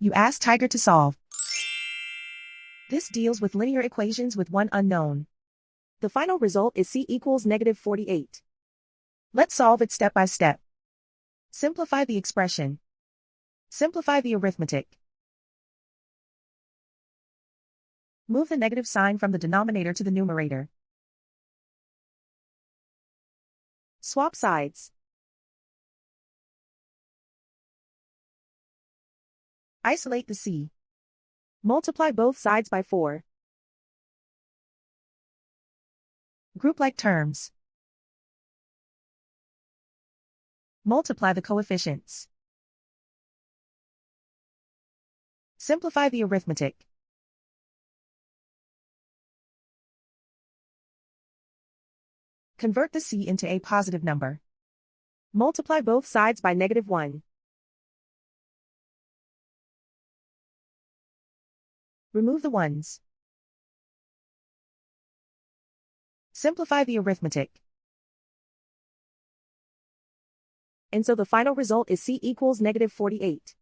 You ask Tiger to solve. This deals with linear equations with one unknown. The final result is c equals -48. Let's solve it step by step. Simplify the expression. Simplify the arithmetic. Move the negative sign from the denominator to the numerator. Swap sides. Isolate the c. Multiply both sides by 4. Group like terms. Multiply the coefficients. Simplify the arithmetic. Convert the c into a positive number. Multiply both sides by -1. Remove the ones. Simplify the arithmetic. And so the final result is c equals -48.